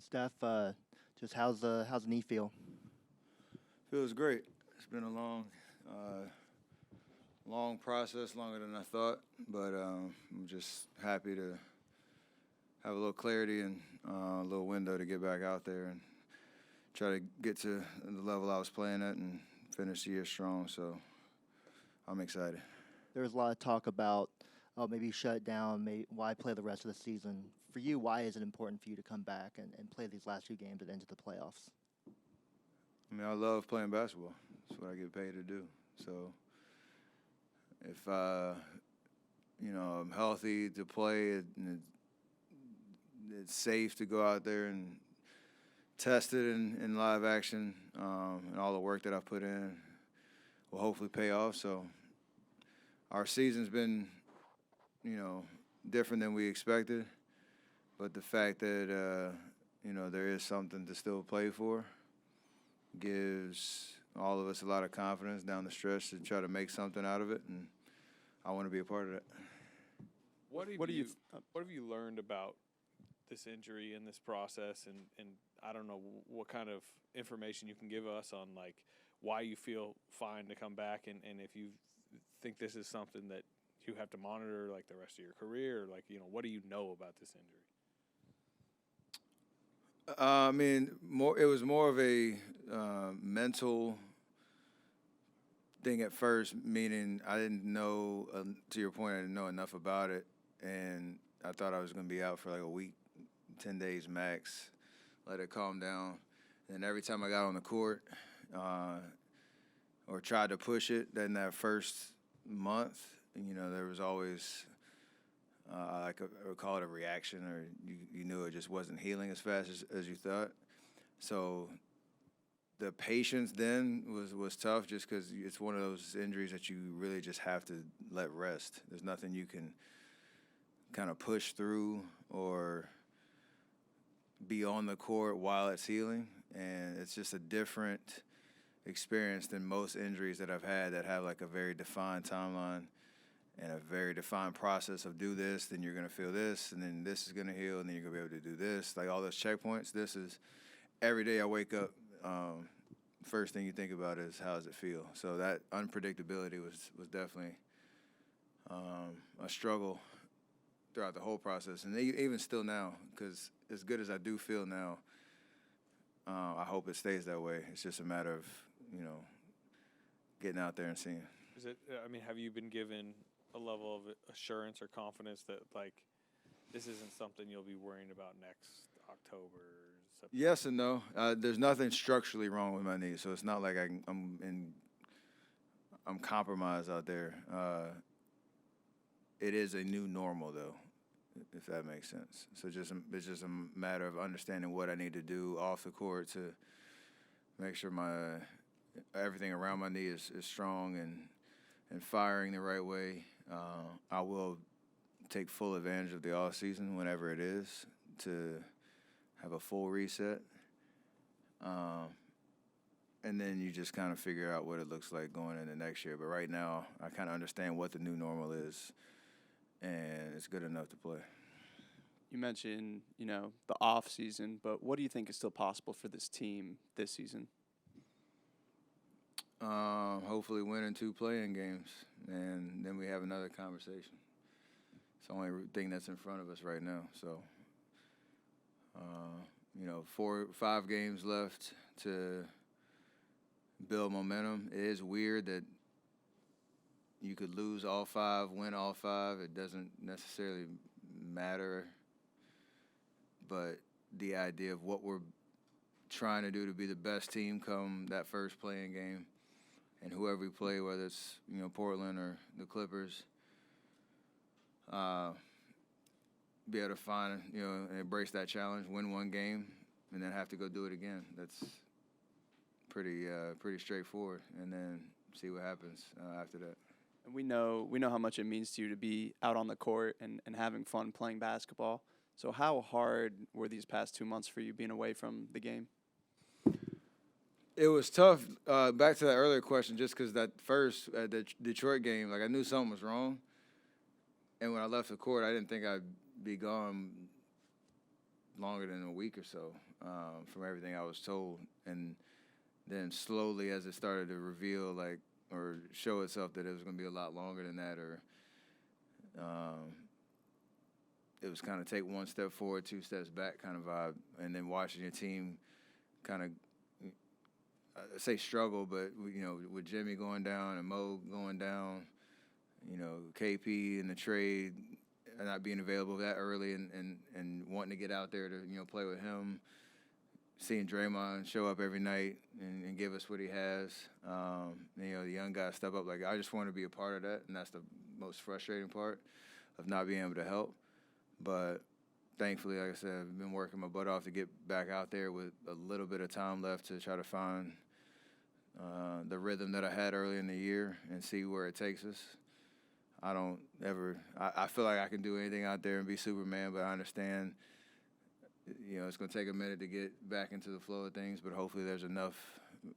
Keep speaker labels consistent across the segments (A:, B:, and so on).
A: Steph, just how's the knee feel?
B: Feels great. It's been a long process, longer than I thought, but I'm just happy to have a little clarity and a little window to get back out there and try to get to the level I was playing at and finish the year strong. So I'm excited.
A: There was a lot of talk about maybe shut it down, why play the rest of the season. For you, why is it important for you to come back and play these last two games and into the playoffs?
B: I mean, I love playing basketball. That's what I get paid to do. So if I'm healthy to play and it's safe to go out there and test it in live action, and all the work that I've put in will hopefully pay off. So our season's been, different than we expected, but the fact that there is something to still play for gives all of us a lot of confidence down the stretch to try to make something out of it, and I want to be a part of that.
C: What have you learned about this injury and this process, and I don't know what kind of information you can give us on like why you feel fine to come back, and if you think this is something that you have to monitor like the rest of your career, like what do you know about this injury?
B: I mean, it was more of a mental thing at first, meaning I didn't know, to your point, I didn't know enough about it, and I thought I was going to be out for like a week, 10 days max, let it calm down. And every time I got on the court or tried to push it, then that first month, there was always I would call it a reaction, or you knew it just wasn't healing as fast as you thought. So the patience then was tough, just because it's one of those injuries that you really just have to let rest. There's nothing you can kind of push through or be on the court while it's healing, and it's just a different experience than most injuries that I've had that have like a very defined timeline and a very defined process of do this, then you're going to feel this, and then this is going to heal, and then you're going to be able to do this. Like all those checkpoints, this is every day I wake up, first thing you think about is how does it feel? So that unpredictability was definitely a struggle throughout the whole process. And even still now, because as good as I do feel now, I hope it stays that way. It's just a matter of, getting out there and seeing.
C: Have you been given a level of assurance or confidence that, like, this isn't something you'll be worrying about next October? September?
B: Yes and no. There's nothing structurally wrong with my knee, so it's not like I'm compromised out there. It is a new normal, though, if that makes sense. So it's just a matter of understanding what I need to do off the court to make sure everything around my knee is strong and firing the right way. I will take full advantage of the off season whenever it is to have a full reset. And then you just kind of figure out what it looks like going into next year. But right now, I kind of understand what the new normal is, and it's good enough to play.
D: You mentioned, the off season, but what do you think is still possible for this team this season?
B: Hopefully winning 2 play-in games, and then we have another conversation. It's the only thing that's in front of us right now. So, 5 games left to build momentum. It is weird that you could lose all 5, win all 5. It doesn't necessarily matter, but the idea of what we're trying to do to be the best team come that first play-in game, and whoever we play, whether it's Portland or the Clippers, be able to find and embrace that challenge, win 1 game, and then have to go do it again. That's pretty straightforward, and then see what happens after that.
D: And we know how much it means to you to be out on the court and having fun playing basketball. So how hard were these past 2 months for you being away from the game?
B: It was tough. Back to that earlier question, just because that first the Detroit game, like I knew something was wrong, and when I left the court, I didn't think I'd be gone longer than a week or so, from everything I was told. And then slowly, as it started to reveal, like, or show itself that it was going to be a lot longer than that, or it was kind of take one step forward, two steps back kind of vibe. And then watching your team kind of, I say struggle, but, you know, with Jimmy going down and Mo going down, you know, KP in the trade not being available that early and wanting to get out there to, you know, play with him, seeing Draymond show up every night and give us what he has. You know, the young guys step up. Like, I just want to be a part of that, and that's the most frustrating part of not being able to help. But thankfully, like I said, I've been working my butt off to get back out there with a little bit of time left to try to find the rhythm that I had early in the year and see where it takes us. I feel like I can do anything out there and be Superman, but I understand, you know, it's going to take a minute to get back into the flow of things, but hopefully there's enough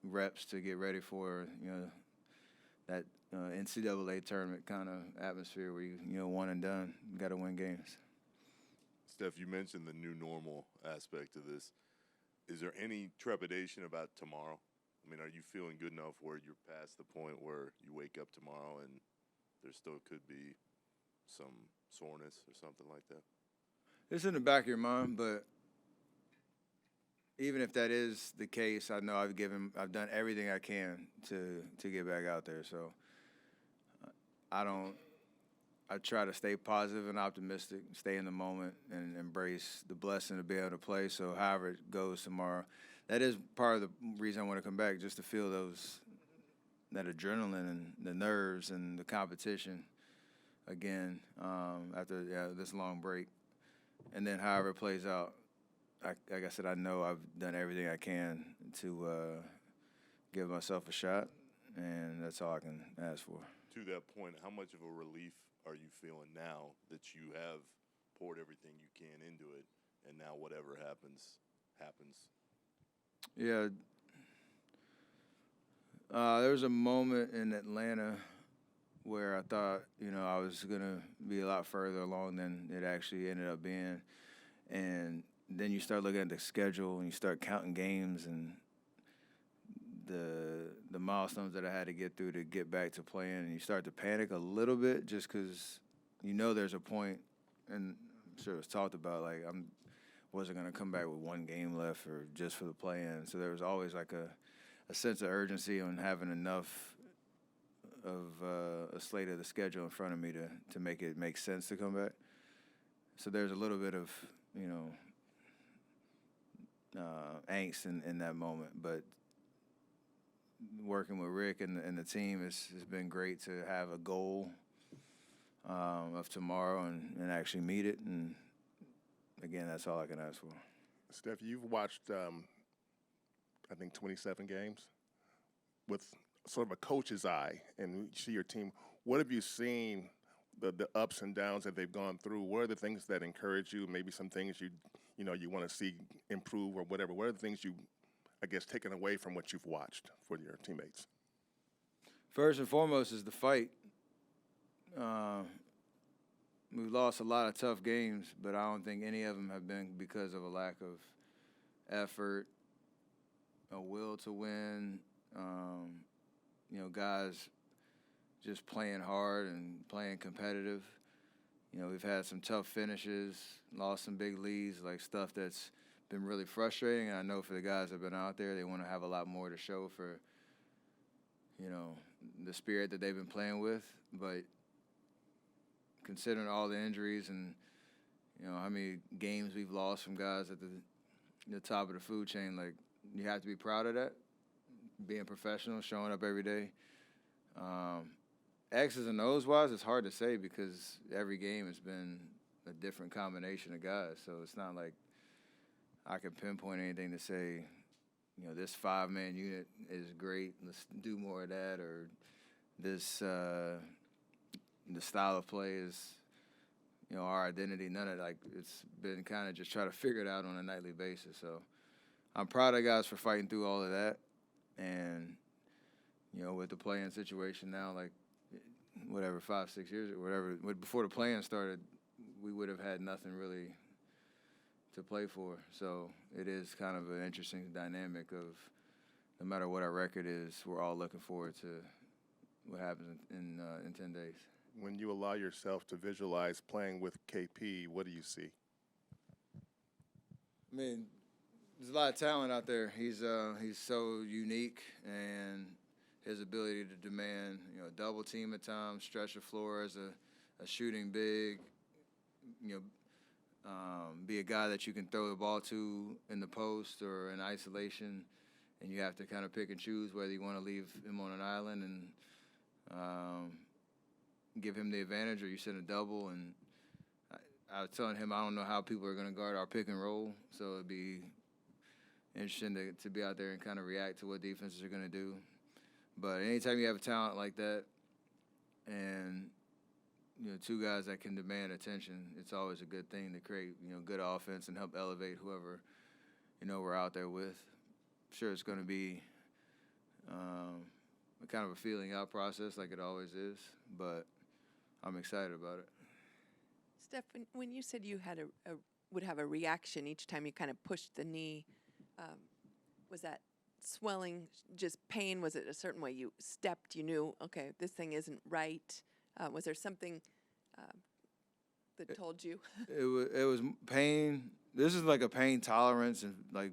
B: reps to get ready for, you know, that NCAA tournament kind of atmosphere where you know, one and done, you got to win games.
E: Steph, you mentioned the new normal aspect of this. Is there any trepidation about tomorrow? I mean, are you feeling good enough where you're past the point where you wake up tomorrow and there still could be some soreness or something like that?
B: It's in the back of your mind, but even if that is the case, I know I've done everything I can to get back out there. So I try to stay positive and optimistic, stay in the moment, and embrace the blessing to be able to play. So however it goes tomorrow, that is part of the reason I want to come back, just to feel that adrenaline and the nerves and the competition again after this long break. And then however it plays out, like I said, I know I've done everything I can to give myself a shot, and that's all I can ask for.
E: To that point, how much of a relief are you feeling now that you have poured everything you can into it, and now whatever happens, happens?
B: Yeah. There was a moment in Atlanta where I thought, you know, I was going to be a lot further along than it actually ended up being. And then you start looking at the schedule and you start counting games and the milestones that I had to get through to get back to playing, and you start to panic a little bit just because you know there's a point, and I'm sure it was talked about, like wasn't going to come back with one game left or just for the play-in. So there was always like a sense of urgency on having enough of a slate of the schedule in front of me to make it make sense to come back. So there's a little bit of, you know, angst in that moment. But working with Rick and the team has been great to have a goal of tomorrow and actually meet it. And, again, that's all I can ask for.
F: Steph, you've watched, I think, 27 games with sort of a coach's eye, and you see your team. What have you seen, the ups and downs that they've gone through? What are the things that encourage you, maybe some things you want to see improve or whatever? What are the things you, I guess, taken away from what you've watched for your teammates?
B: First and foremost is the fight. We've lost a lot of tough games, but I don't think any of them have been because of a lack of effort, a will to win, you know, guys just playing hard and playing competitive. You know, we've had some tough finishes, lost some big leads, like stuff that's been really frustrating. And I know for the guys that have been out there, they want to have a lot more to show for, you know, the spirit that they've been playing with. But considering all the injuries and, you know, how many games we've lost from guys at the top of the food chain, like, you have to be proud of that, being professional, showing up every day. X's and O's wise, it's hard to say because every game has been a different combination of guys. So it's not like I can pinpoint anything to say, you know, this 5-man unit is great, let's do more of that, or this the style of play is, you know, our identity. None of it. Like, it's been kind of just try to figure it out on a nightly basis. So I'm proud of guys for fighting through all of that. And, you know, with the play-in situation now, like, whatever, 5-6 years or whatever, before the play-in started, we would have had nothing really to play for. So it is kind of an interesting dynamic of no matter what our record is, we're all looking forward to what happens in 10 days.
F: When you allow yourself to visualize playing with KP, what do you see?
B: I mean, there's a lot of talent out there. He's so unique, and his ability to demand, double team at times, stretch the floor as a shooting big, be a guy that you can throw the ball to in the post or in isolation, and you have to kind of pick and choose whether you want to leave him on an island and give him the advantage, or you send a double. And I was telling him I don't know how people are going to guard our pick and roll, so it'd be interesting to be out there and kind of react to what defenses are going to do. But anytime you have a talent like that and, two guys that can demand attention, it's always a good thing to create, good offense and help elevate whoever, we're out there with. I'm sure it's going to be a kind of a feeling out process like it always is, but I'm excited about it.
G: Steph, when you said you had would have a reaction each time you kind of pushed the knee, was that swelling just pain? Was it a certain way you stepped? You knew, okay, this thing isn't right. Was there something that told you?
B: It was pain. This is like a pain tolerance, and like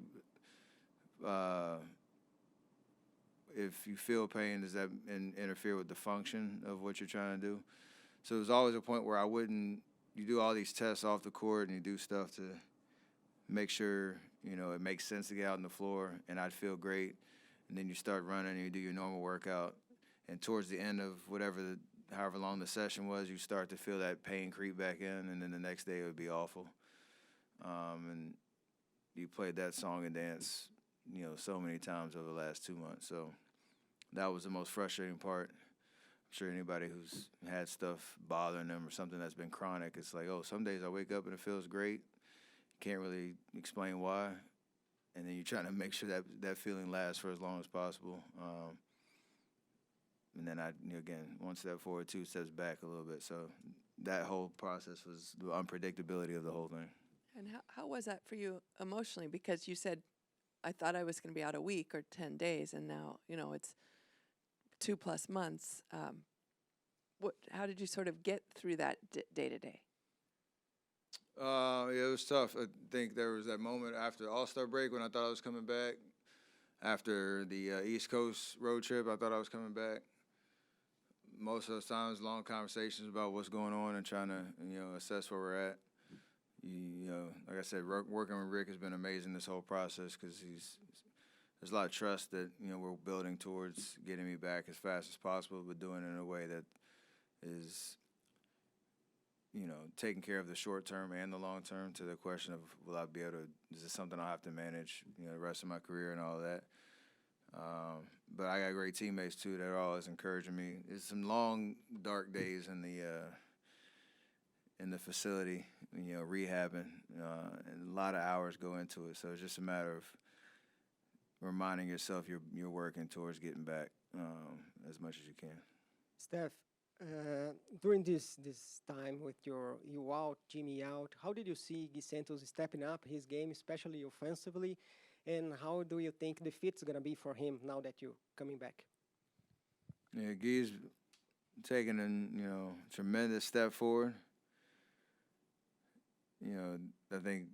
B: if you feel pain, does that interfere with the function of what you're trying to do? So there's always a point where you do all these tests off the court and you do stuff to make sure, it makes sense to get out on the floor, and I'd feel great. And then you start running and you do your normal workout. And towards the end of however long the session was, you start to feel that pain creep back in, and then the next day it would be awful. And you played that song and dance, so many times over the last 2 months. So that was the most frustrating part. I'm sure anybody who's had stuff bothering them or something that's been chronic, it's like, some days I wake up and it feels great. Can't really explain why. And then you're trying to make sure that feeling lasts for as long as possible. And then I, again, 1 step forward, 2 steps back a little bit. So that whole process was the unpredictability of the whole thing.
G: And how was that for you emotionally? Because you said, I thought I was going to be out a week or 10 days, and now, it's 2+ months. How did you sort of get through that day to day?
B: Yeah, it was tough. I think there was that moment after All-Star break when I thought I was coming back. After the East Coast road trip, I thought I was coming back. Most of those times, long conversations about what's going on and trying to, assess where we're at. Like I said, working with Rick has been amazing this whole process because there's a lot of trust that, we're building towards getting me back as fast as possible, but doing it in a way that is, taking care of the short term and the long term, to the question of will I be able to, is this something I'll have to manage, the rest of my career and all of that. But I got great teammates too that are always encouraging me. It's some long, dark days in the facility, rehabbing, and a lot of hours go into it. So it's just a matter of reminding yourself you're working towards getting back as much as you can.
H: Steph, during this time with you out, Jimmy out, how did you see Gui Santos stepping up his game, especially offensively? And how do you think the fit's going to be for him now that you're coming back?
B: Yeah, Gui's taking a tremendous step forward. I think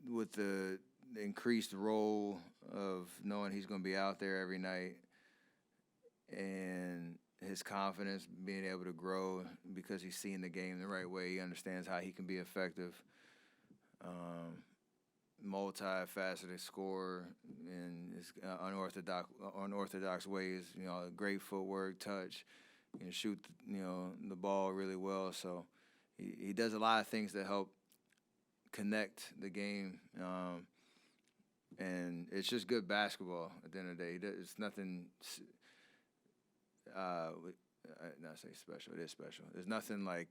B: with the increased role of knowing he's going to be out there every night and his confidence being able to grow because he's seeing the game the right way, he understands how he can be effective. Multifaceted scorer in his unorthodox ways. Great footwork, touch. He can shoot the ball really well. So he does a lot of things that help connect the game, and it's just good basketball at the end of the day. It's nothing. Not say special. It is special. There's nothing like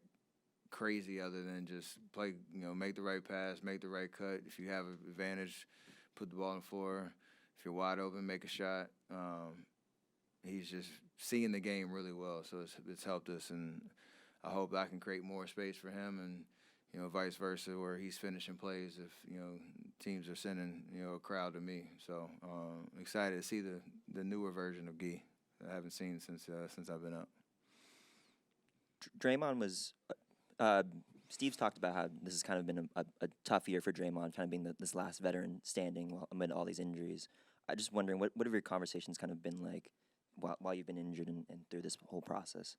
B: crazy other than just play, make the right pass, make the right cut. If you have an advantage, put the ball on the floor. If you're wide open, make a shot. He's just seeing the game really well, so it's helped us, and I hope I can create more space for him and vice versa, where he's finishing plays if teams are sending a crowd to me. So excited to see the newer version of Gee that I haven't seen since I've been up.
I: Draymond was. Steve's talked about how this has kind of been a tough year for Draymond, kind of being this last veteran standing amid all these injuries. I'm just wondering, what have your conversations kind of been like while you've been injured and through this whole process?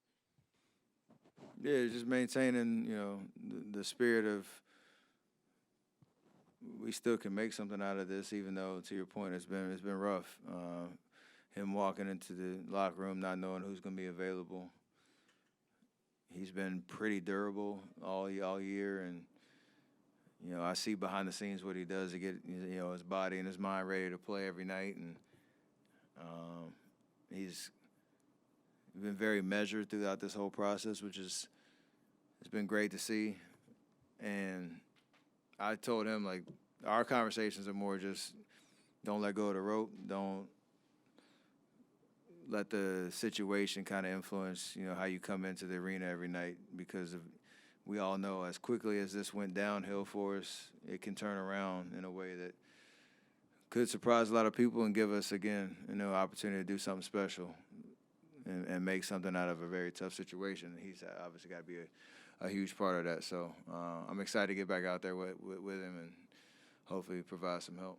B: Yeah, just maintaining, the spirit of we still can make something out of this, even though, to your point, it's been rough. Him walking into the locker room not knowing who's going to be available. He's been pretty durable all year, and I see behind the scenes what he does to get his body and his mind ready to play every night, and he's been very measured throughout this whole process, which it's been great to see. And I told him, like, our conversations are more just don't let go of the rope, don't let the situation kind of influence, how you come into the arena every night, because we all know as quickly as this went downhill for us, it can turn around in a way that could surprise a lot of people and give us, again, opportunity to do something special and make something out of a very tough situation. And he's obviously got to be a huge part of that. So I'm excited to get back out there with him and hopefully provide some help.